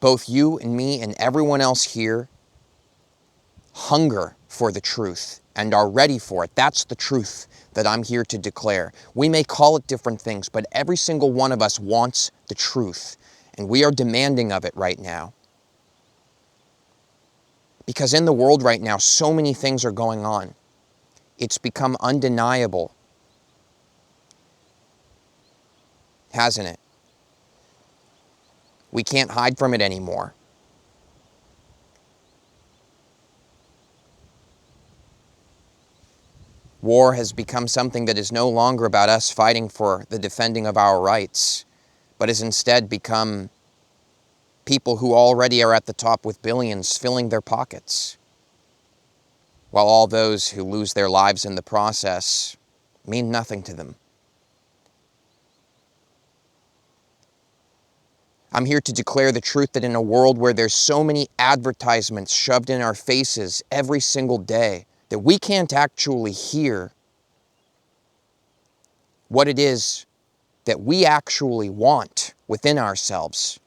Both you and me and everyone else here hunger for the truth and are ready for it. That's the truth that I'm here to declare. We may call it different things, but every single one of us wants the truth, and we are demanding of it right now. Because in the world right now, so many things are going on. It's become undeniable, hasn't it? We can't hide from it anymore. War has become something that is no longer about us fighting for the defending of our rights, but has instead become people who already are at the top with billions filling their pockets, while all those who lose their lives in the process mean nothing to them. I'm here to declare the truth that in a world where there's so many advertisements shoved in our faces every single day, that we can't actually hear what it is that we actually want within ourselves.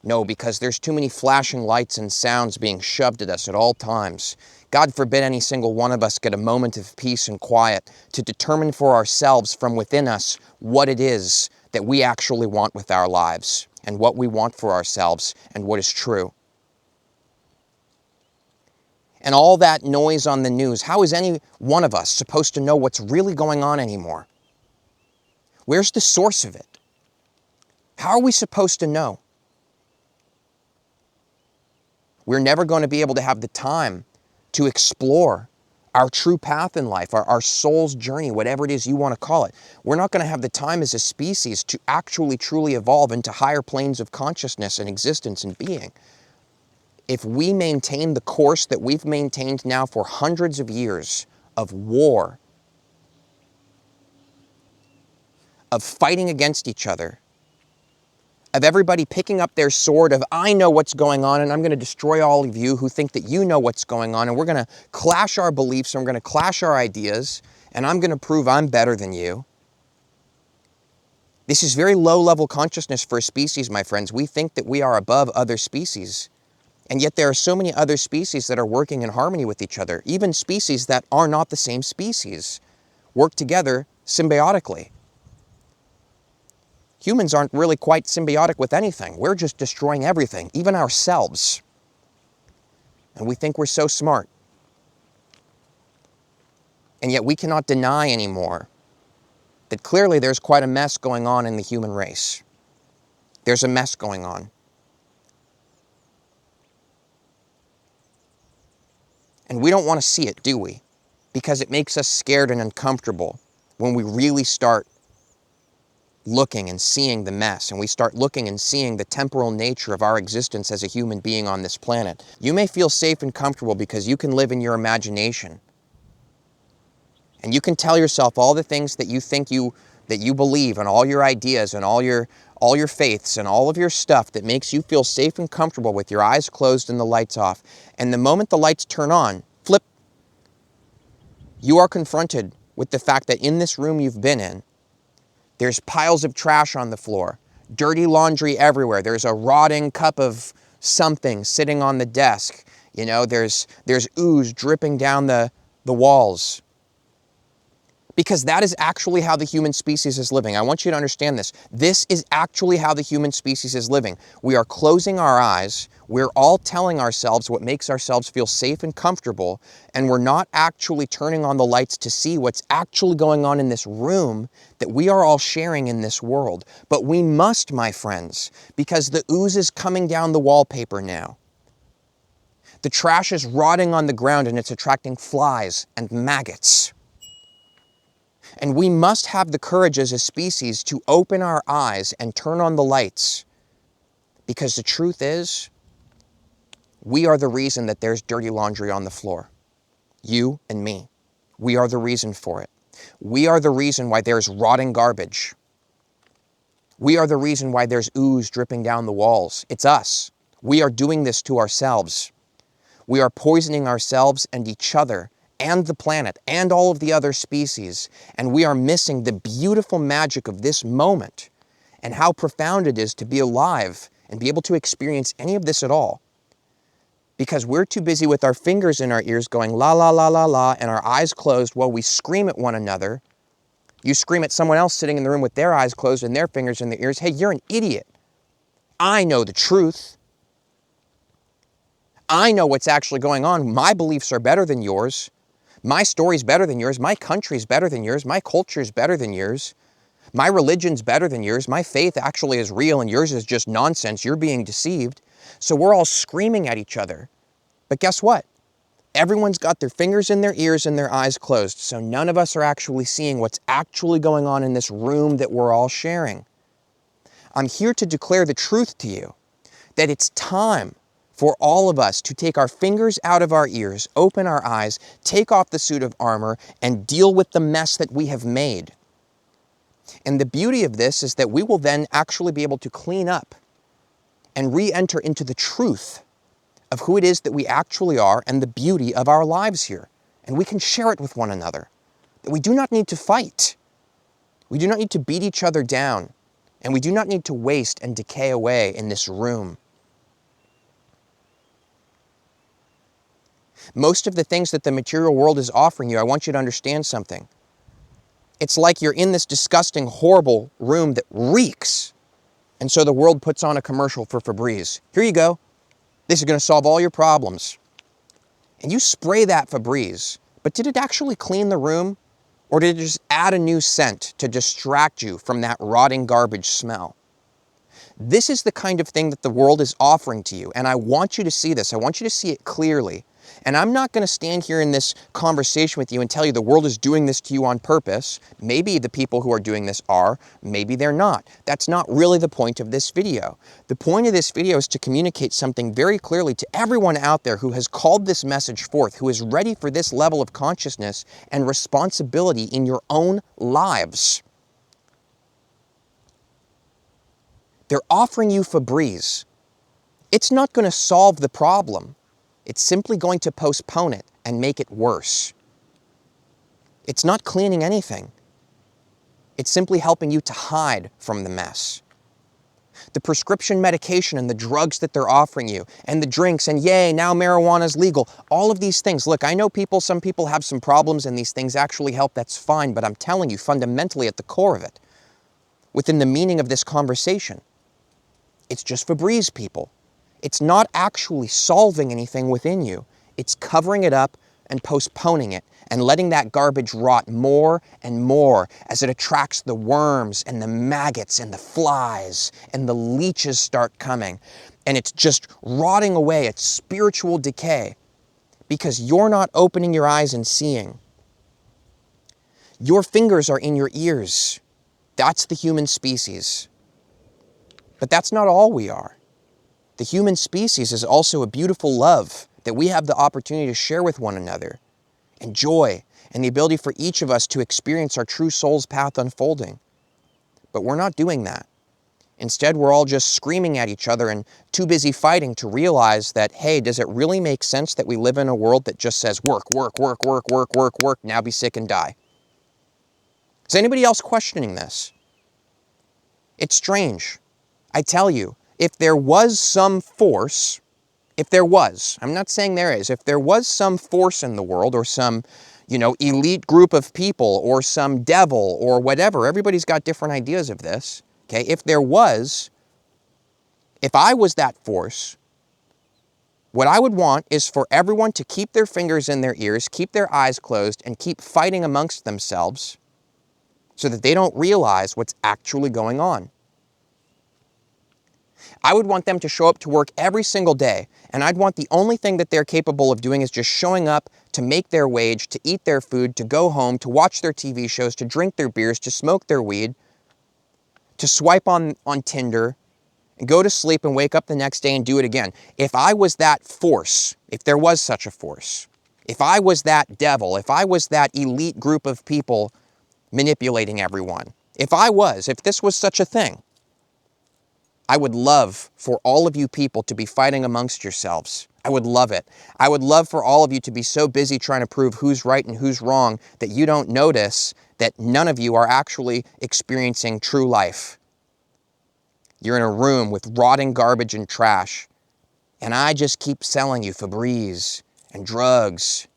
No, because there's too many flashing lights and sounds being shoved at us at all times. God forbid any single one of us get a moment of peace and quiet to determine for ourselves from within us what it is that we actually want with our lives and what we want for ourselves and what is true. And all that noise on the news, how is any one of us supposed to know what's really going on anymore? Where's the source of it? How are we supposed to know? We're never going to be able to have the time to explore our true path in life, our soul's journey, whatever it is you want to call it. We're not going to have the time as a species to actually truly evolve into higher planes of consciousness and existence and being if we maintain the course that we've maintained now for hundreds of years of war, of fighting against each other, of everybody picking up their sword of, I know what's going on and I'm going to destroy all of you who think that you know what's going on, and we're going to clash our beliefs and we're going to clash our ideas, and I'm going to prove I'm better than you. This is very low-level consciousness for a species, my friends. We think that we are above other species, and yet there are so many other species that are working in harmony with each other. Even species that are not the same species work together symbiotically. Humans aren't really quite symbiotic with anything. We're just destroying everything, even ourselves. And we think we're so smart. And yet we cannot deny anymore that clearly there's quite a mess going on in the human race. There's a mess going on. And we don't want to see it, do we? Because it makes us scared and uncomfortable when we really start looking and seeing the mess, and we start looking and seeing the temporal nature of our existence as a human being on this planet. You may feel safe and comfortable because you can live in your imagination. And you can tell yourself all the things that you think that you believe, and all your ideas and all your faiths and all of your stuff that makes you feel safe and comfortable with your eyes closed and the lights off. And the moment the lights turn on, flip, you are confronted with the fact that in this room you've been in, there's piles of trash on the floor, dirty laundry everywhere. There's a rotting cup of something sitting on the desk. You know, there's ooze dripping down the walls. Because that is actually how the human species is living. I want you to understand this. This is actually how the human species is living. We are closing our eyes. We're all telling ourselves what makes ourselves feel safe and comfortable, and we're not actually turning on the lights to see what's actually going on in this room that we are all sharing in this world. But we must, my friends, because the ooze is coming down the wallpaper now. The trash is rotting on the ground and it's attracting flies and maggots. And we must have the courage as a species to open our eyes and turn on the lights. Because the truth is, we are the reason that there's dirty laundry on the floor. You and me. We are the reason for it. We are the reason why there's rotting garbage. We are the reason why there's ooze dripping down the walls. It's us. We are doing this to ourselves. We are poisoning ourselves and each other and the planet, and all of the other species, and we are missing the beautiful magic of this moment, and how profound it is to be alive and be able to experience any of this at all. Because we're too busy with our fingers in our ears going la la la la la and our eyes closed while we scream at one another. You scream at someone else sitting in the room with their eyes closed and their fingers in their ears, hey, you're an idiot. I know the truth. I know what's actually going on. My beliefs are better than yours. My story's better than yours. My country's better than yours. My culture's better than yours. My religion's better than yours. My faith actually is real and yours is just nonsense. You're being deceived. So we're all screaming at each other. But guess what? Everyone's got their fingers in their ears and their eyes closed. So none of us are actually seeing what's actually going on in this room that we're all sharing. I'm here to declare the truth to you that it's time for all of us to take our fingers out of our ears, open our eyes, take off the suit of armor, and deal with the mess that we have made. And the beauty of this is that we will then actually be able to clean up and re-enter into the truth of who it is that we actually are and the beauty of our lives here. And we can share it with one another. That we do not need to fight. We do not need to beat each other down. And we do not need to waste and decay away in this room. Most of the things that the material world is offering you, I want you to understand something. It's like you're in this disgusting, horrible room that reeks. And so the world puts on a commercial for Febreze. Here you go. This is going to solve all your problems. And you spray that Febreze, but did it actually clean the room? Or did it just add a new scent to distract you from that rotting garbage smell? This is the kind of thing that the world is offering to you, and I want you to see this. I want you to see it clearly. And I'm not going to stand here in this conversation with you and tell you the world is doing this to you on purpose. Maybe the people who are doing this are, maybe they're not. That's not really the point of this video. The point of this video is to communicate something very clearly to everyone out there who has called this message forth, who is ready for this level of consciousness and responsibility in your own lives. They're offering you Febreze. It's not going to solve the problem. It's simply going to postpone it and make it worse. It's not cleaning anything. It's simply helping you to hide from the mess. The prescription medication and the drugs that they're offering you, and the drinks, and yay, now marijuana is legal. All of these things. Look, I know some people have some problems and these things actually help. That's fine. But I'm telling you, fundamentally at the core of it, within the meaning of this conversation, it's just Febreze, people. It's not actually solving anything within you. It's covering it up and postponing it and letting that garbage rot more and more as it attracts the worms and the maggots and the flies and the leeches start coming. And it's just rotting away. It's spiritual decay because you're not opening your eyes and seeing. Your fingers are in your ears. That's the human species. But that's not all we are. The human species is also a beautiful love that we have the opportunity to share with one another, and joy, and the ability for each of us to experience our true soul's path unfolding. But we're not doing that. Instead, we're all just screaming at each other and too busy fighting to realize that, hey, does it really make sense that we live in a world that just says work, work, work, work, work, work, work, now be sick and die? Is anybody else questioning this? It's strange. I tell you, if there was some force, I'm not saying there is, if there was some force in the world or some, elite group of people or some devil or whatever, everybody's got different ideas of this, okay? If I was that force, what I would want is for everyone to keep their fingers in their ears, keep their eyes closed, and keep fighting amongst themselves so that they don't realize what's actually going on. I would want them to show up to work every single day, and I'd want the only thing that they're capable of doing is just showing up to make their wage, to eat their food, to go home, to watch their TV shows, to drink their beers, to smoke their weed, to swipe on Tinder, and go to sleep and wake up the next day and do it again. If I was that force, if there was such a force, if I was that devil, if I was that elite group of people manipulating everyone, if this was such a thing, I would love for all of you people to be fighting amongst yourselves. I would love it. I would love for all of you to be so busy trying to prove who's right and who's wrong that you don't notice that none of you are actually experiencing true life. You're in a room with rotting garbage and trash. And I just keep selling you Febreze and drugs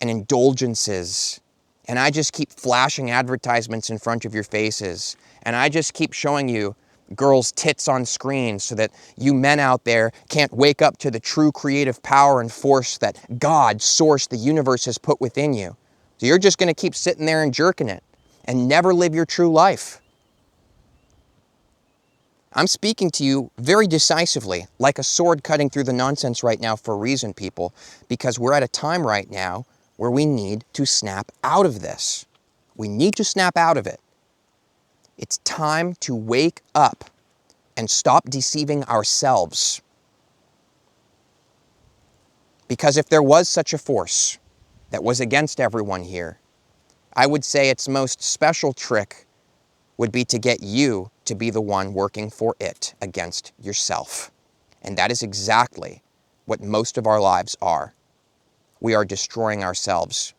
and indulgences. And I just keep flashing advertisements in front of your faces. And I just keep showing you girls' tits on screen so that you men out there can't wake up to the true creative power and force that God, source, the universe has put within you. So you're just going to keep sitting there and jerking it and never live your true life. I'm speaking to you very decisively, like a sword cutting through the nonsense right now for a reason, people, because we're at a time right now where we need to snap out of this. We need to snap out of it. It's time to wake up and stop deceiving ourselves. Because if there was such a force that was against everyone here, I would say its most special trick would be to get you to be the one working for it against yourself. And that is exactly what most of our lives are. We are destroying ourselves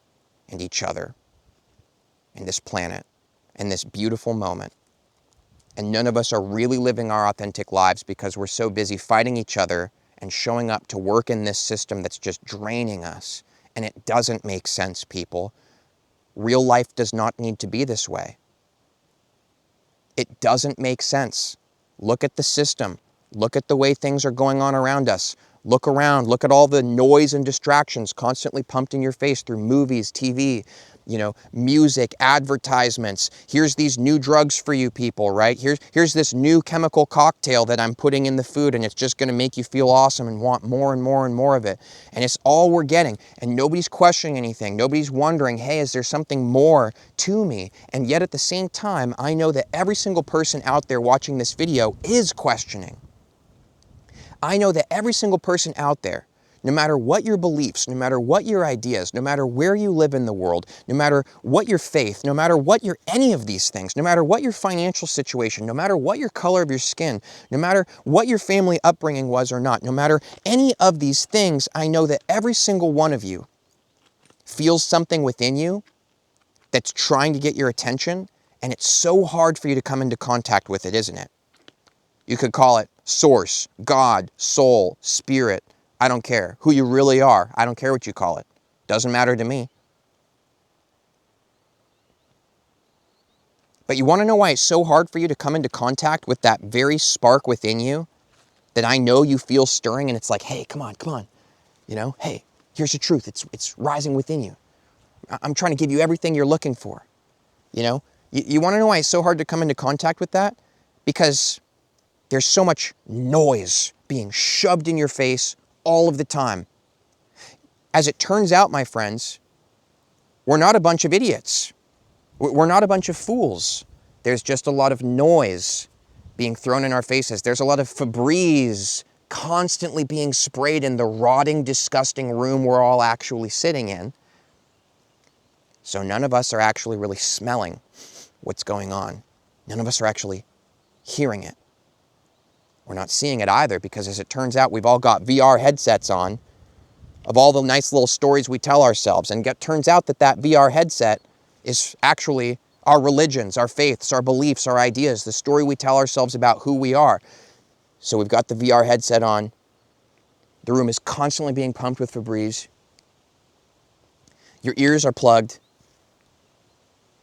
and each other and this planet and this beautiful moment. And none of us are really living our authentic lives because we're so busy fighting each other and showing up to work in this system that's just draining us. And it doesn't make sense, people. Real life does not need to be this way. It doesn't make sense. Look at the system. Look at the way things are going on around us. Look around. Look at all the noise and distractions constantly pumped in your face through movies, TV, music, advertisements. Here's these new drugs for you people, right? Here's this new chemical cocktail that I'm putting in the food, and it's just going to make you feel awesome and want more and more and more of it. And it's all we're getting, and nobody's questioning anything. Nobody's wondering, hey, is there something more to me? And yet at the same time, I know that every single person out there watching this video is questioning. I know that every single person out there, no matter what your beliefs, no matter what your ideas, no matter where you live in the world, no matter what your faith, no matter what your any of these things, no matter what your financial situation, no matter what your color of your skin, no matter what your family upbringing was or not, no matter any of these things, I know that every single one of you feels something within you that's trying to get your attention, and it's so hard for you to come into contact with it, isn't it? You could call it source, God, soul, spirit. I don't care. Who you really are. I don't care what you call it. Doesn't matter to me. But you want to know why it's so hard for you to come into contact with that very spark within you that I know you feel stirring, and it's like, hey, come on, come on. Hey, here's the truth. It's rising within you. I'm trying to give you everything you're looking for. You want to know why it's so hard to come into contact with that? Because there's so much noise being shoved in your face all of the time. As it turns out, my friends, we're not a bunch of idiots. We're not a bunch of fools. There's just a lot of noise being thrown in our faces. There's a lot of Febreze constantly being sprayed in the rotting, disgusting room we're all actually sitting in. So none of us are actually really smelling what's going on. None of us are actually hearing it. We're not seeing it either because, as it turns out, we've all got VR headsets on of all the nice little stories we tell ourselves. And it turns out that VR headset is actually our religions, our faiths, our beliefs, our ideas, the story we tell ourselves about who we are. So we've got the VR headset on. The room is constantly being pumped with Febreze. Your ears are plugged.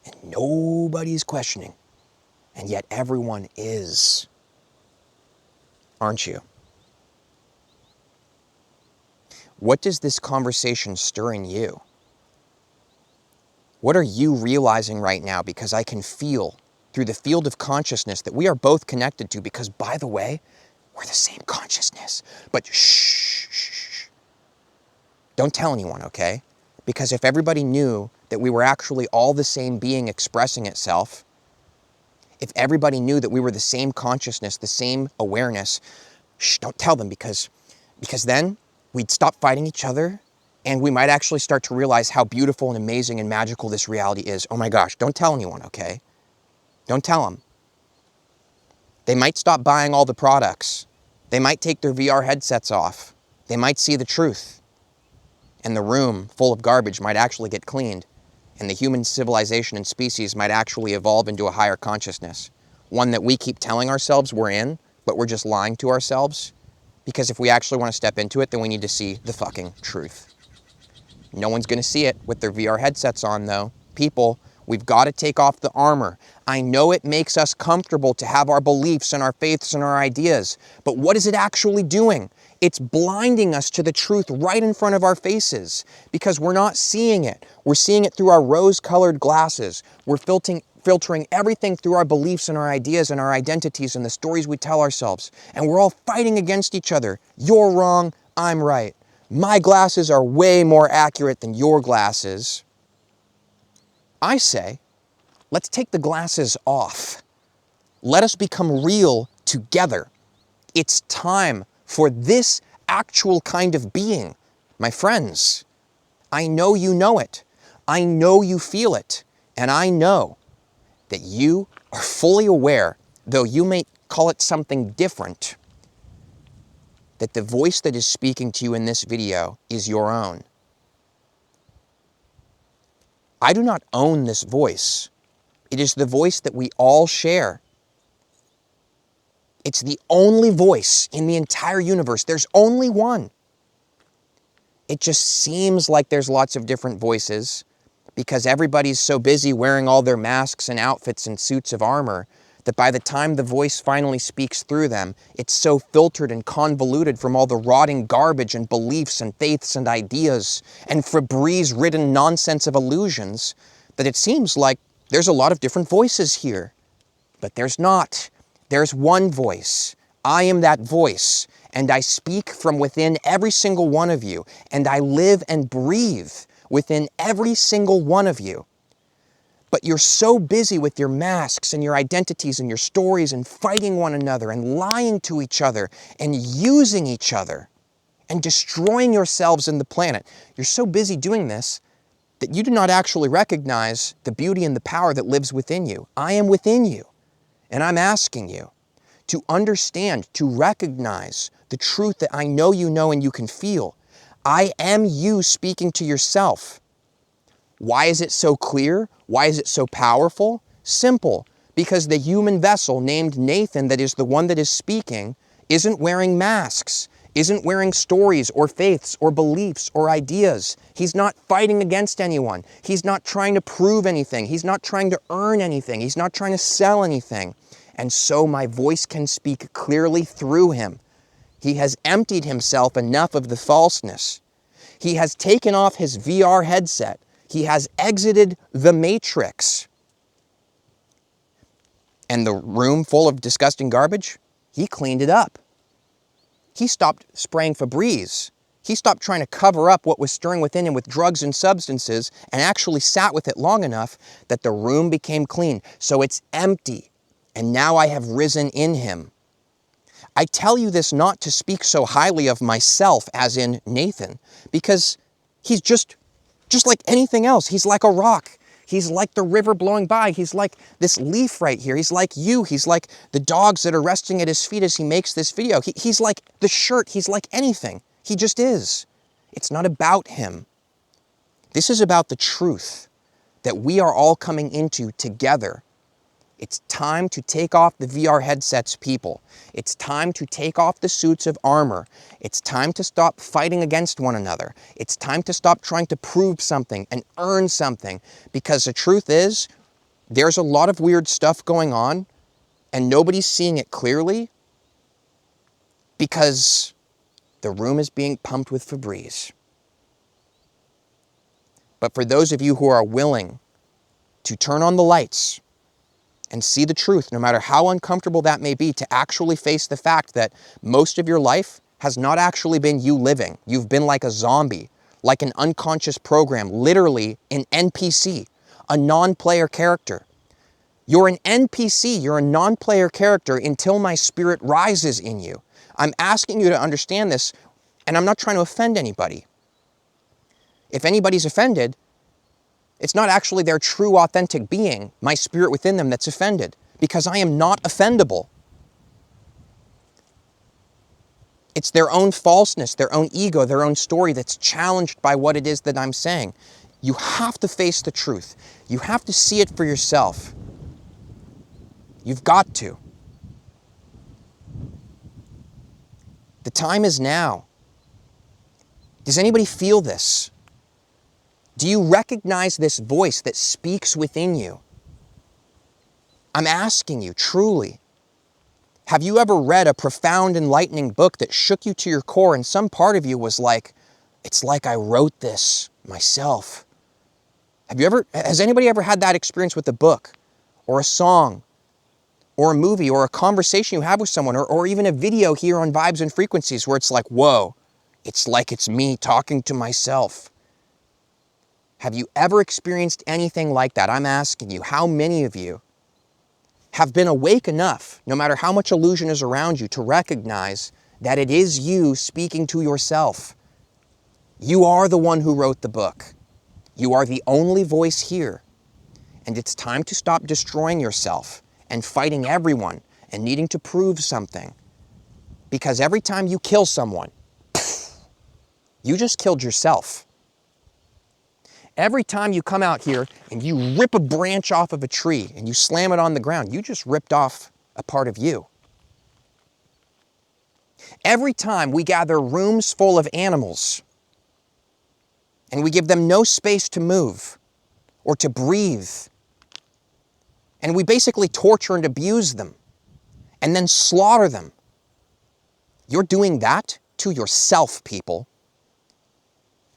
And nobody's questioning. And yet everyone is. Aren't you? What does this conversation stir in you? What are you realizing right now? Because I can feel through the field of consciousness that we are both connected to, because, by the way, we're the same consciousness. But shh, shh, shh. Don't tell anyone, okay? Because if everybody knew that we were actually all the same being expressing itself, if everybody knew that we were the same consciousness, the same awareness, shh, don't tell them, because then we'd stop fighting each other, and we might actually start to realize how beautiful and amazing and magical this reality is. Oh my gosh, don't tell anyone, okay? Don't tell them. They might stop buying all the products. They might take their VR headsets off. They might see the truth. And the room full of garbage might actually get cleaned. And the human civilization and species might actually evolve into a higher consciousness. one that we keep telling ourselves we're in, but we're just lying to ourselves. Because if we actually want to step into it, then we need to see the fucking truth. No one's going to see it with their VR headsets on, though. People, we've got to take off the armor. I know it makes us comfortable to have our beliefs and our faiths and our ideas, but what is it actually doing? It's blinding us to the truth right in front of our faces because we're not seeing it. We're seeing it through our rose-colored glasses. We're filtering everything through our beliefs and our ideas and our identities and the stories we tell ourselves. And we're all fighting against each other. You're wrong, I'm right. My glasses are way more accurate than your glasses. I say, let's take the glasses off. Let us become real together. It's time for this actual kind of being. My friends, I know you know it. I know you feel it. And I know that you are fully aware, though you may call it something different, that the voice that is speaking to you in this video is your own. I do not own this voice. It is the voice that we all share. It's the only voice in the entire universe. There's only one. It just seems like there's lots of different voices because everybody's so busy wearing all their masks and outfits and suits of armor that by the time the voice finally speaks through them, it's so filtered and convoluted from all the rotting garbage and beliefs and faiths and ideas and Febreze-ridden nonsense of illusions that it seems like there's a lot of different voices here. But there's not. There's one voice. I am that voice, and I speak from within every single one of you, and I live and breathe within every single one of you. But you're so busy with your masks and your identities and your stories and fighting one another and lying to each other and using each other and destroying yourselves and the planet. You're so busy doing this that you do not actually recognize the beauty and the power that lives within you. I am within you, and I'm asking you to understand, to recognize the truth that I know you know and you can feel. I am you speaking to yourself. Why is it so clear? Why is it so powerful? Simple, because the human vessel named Nathan that is the one that is speaking isn't wearing masks, isn't wearing stories or faiths or beliefs or ideas. He's not fighting against anyone. He's not trying to prove anything. He's not trying to earn anything. He's not trying to sell anything. And so my voice can speak clearly through him. He has emptied himself enough of the falseness. He has taken off his VR headset. He has exited the matrix. And the room full of disgusting garbage, he cleaned it up. He stopped spraying Febreze. He stopped trying to cover up what was stirring within him with drugs and substances and actually sat with it long enough that the room became clean. So it's empty. And now I have risen in him. I tell you this not to speak so highly of myself as in Nathan, because he's just like anything else. He's like a rock. He's like the river blowing by. He's like this leaf right here. He's like you. He's like the dogs that are resting at his feet as he makes this video. He's like the shirt. He's like anything. He just is. It's not about him. This is about the truth that we are all coming into together. It's time to take off the VR headsets, people. It's time to take off the suits of armor. It's time to stop fighting against one another. It's time to stop trying to prove something and earn something. Because the truth is, there's a lot of weird stuff going on, and nobody's seeing it clearly because the room is being pumped with Febreze. But for those of you who are willing to turn on the lights and see the truth, no matter how uncomfortable that may be, to actually face the fact that most of your life has not actually been you living. You've been like a zombie, like an unconscious program, literally an NPC, a non-player character. You're an NPC, you're a non-player character until my spirit rises in you. I'm asking you to understand this, and I'm not trying to offend anybody. If anybody's offended, it's not actually their true, authentic being, my spirit within them, that's offended, because I am not offendable. It's their own falseness, their own ego, their own story that's challenged by what it is that I'm saying. You have to face the truth. You have to see it for yourself. You've got to. The time is now. Does anybody feel this? Do you recognize this voice that speaks within you? I'm asking you, truly. Have you ever read a profound, enlightening book that shook you to your core and some part of you was like, it's like I wrote this myself? Has anybody ever had that experience with a book or a song or a movie or a conversation you have with someone or even a video here on Vibes and Frequencies where it's like, whoa, it's like it's me talking to myself? Have you ever experienced anything like that? I'm asking you, how many of you have been awake enough, no matter how much illusion is around you, to recognize that it is you speaking to yourself? You are the one who wrote the book. You are the only voice here. And it's time to stop destroying yourself and fighting everyone and needing to prove something. Because every time you kill someone, you just killed yourself. Every time you come out here and you rip a branch off of a tree and you slam it on the ground, you just ripped off a part of you. Every time we gather rooms full of animals and we give them no space to move or to breathe, and we basically torture and abuse them and then slaughter them, you're doing that to yourself, people.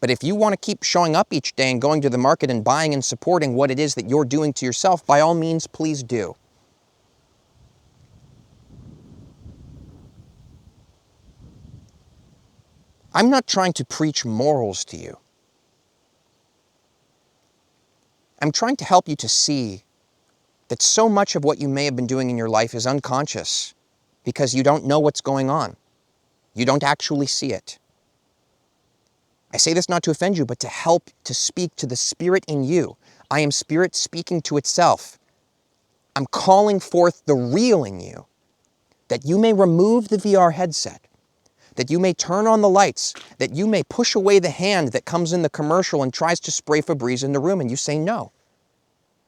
But if you want to keep showing up each day and going to the market and buying and supporting what it is that you're doing to yourself, by all means, please do. I'm not trying to preach morals to you. I'm trying to help you to see that so much of what you may have been doing in your life is unconscious because you don't know what's going on. You don't actually see it. I say this not to offend you, but to help to speak to the spirit in you. I am spirit speaking to itself. I'm calling forth the real in you, that you may remove the VR headset, that you may turn on the lights, that you may push away the hand that comes in the commercial and tries to spray Febreze in the room, and you say, no,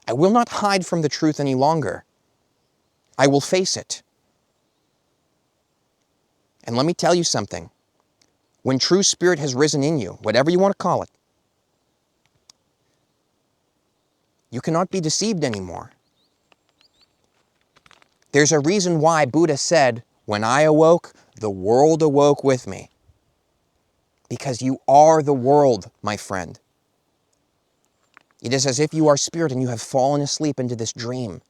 I will not hide from the truth any longer. I will face it. And let me tell you something. When true spirit has risen in you, whatever you want to call it, you cannot be deceived anymore. There's a reason why Buddha said, when I awoke, the world awoke with me. Because you are the world, my friend. It is as if you are spirit and you have fallen asleep into this dream.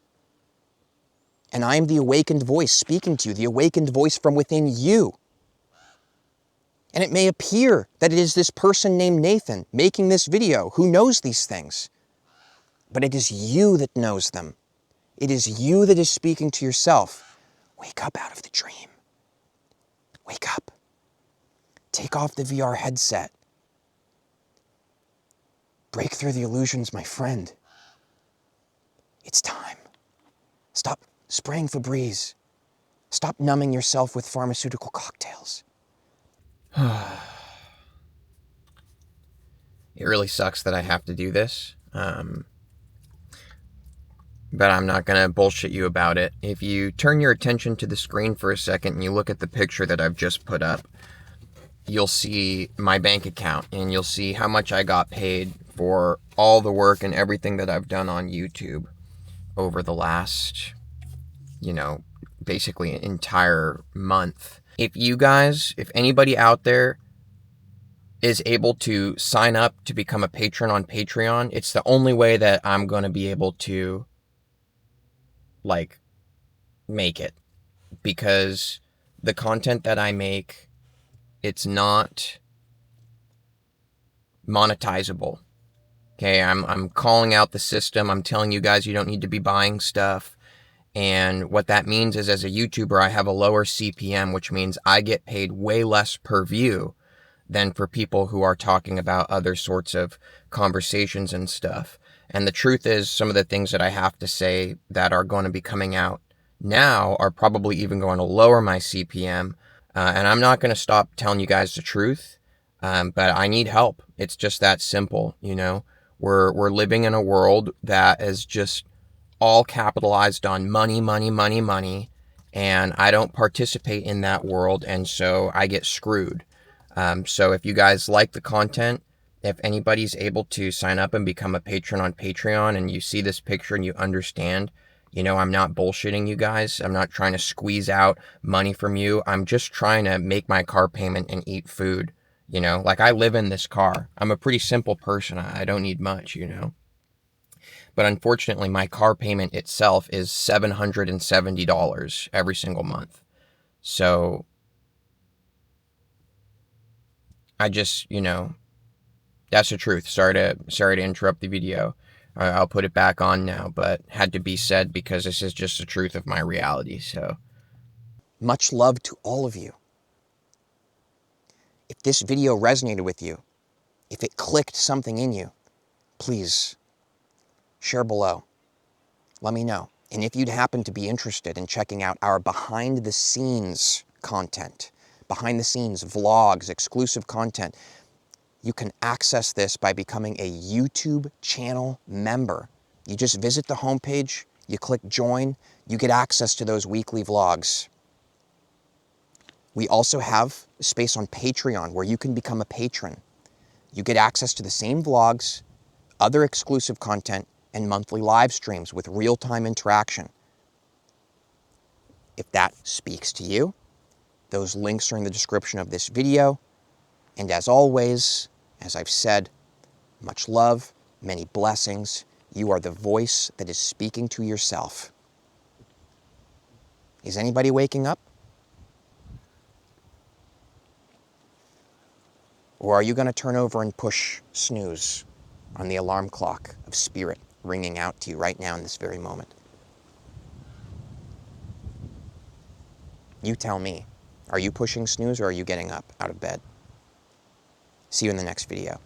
And I am the awakened voice speaking to you, the awakened voice from within you. And it may appear that it is this person named Nathan making this video who knows these things. But it is you that knows them. It is you that is speaking to yourself. Wake up out of the dream. Wake up. Take off the VR headset. Break through the illusions, my friend. It's time. Stop spraying Febreze. Stop numbing yourself with pharmaceutical cocktails. It really sucks that I have to do this, but I'm not going to bullshit you about it. If you turn your attention to the screen for a second and you look at the picture that I've just put up, you'll see my bank account and you'll see how much I got paid for all the work and everything that I've done on YouTube over the last, basically an entire month. If anybody out there is able to sign up to become a patron on Patreon, it's the only way that I'm going to be able to, make it. Because the content that I make, it's not monetizable. Okay, I'm calling out the system. I'm telling you guys you don't need to be buying stuff. And what that means is, as a YouTuber, I have a lower CPM, which means I get paid way less per view than for people who are talking about other sorts of conversations and stuff. And the truth is, some of the things that I have to say that are going to be coming out now are probably even going to lower my CPM. And I'm not going to stop telling you guys the truth, but I need help. It's just that simple, We're living in a world that is just all capitalized on money, money, money, money, and I don't participate in that world, and so I get screwed. So if you guys like the content, if anybody's able to sign up and become a patron on Patreon, and you see this picture and you understand, I'm not bullshitting you guys. I'm not trying to squeeze out money from you. I'm just trying to make my car payment and eat food. Like I live in this car. I'm a pretty simple person. I don't need much. But unfortunately, my car payment itself is $770 every single month. So I just, that's the truth. Sorry to interrupt the video. I'll put it back on now, but had to be said because this is just the truth of my reality. So much love to all of you. If this video resonated with you, if it clicked something in you, please share below. Let me know. And if you'd happen to be interested in checking out our behind the scenes content, behind the scenes vlogs, exclusive content, you can access this by becoming a YouTube channel member. You just visit the homepage, you click join, you get access to those weekly vlogs. We also have a space on Patreon where you can become a patron. You get access to the same vlogs, other exclusive content, and monthly live streams with real-time interaction. If that speaks to you, those links are in the description of this video. And as always, as I've said, much love, many blessings. You are the voice that is speaking to yourself. Is anybody waking up? Or are you going to turn over and push snooze on the alarm clock of spirit ringing out to you right now in this very moment? You tell me. Are you pushing snooze or are you getting up out of bed? See you in the next video.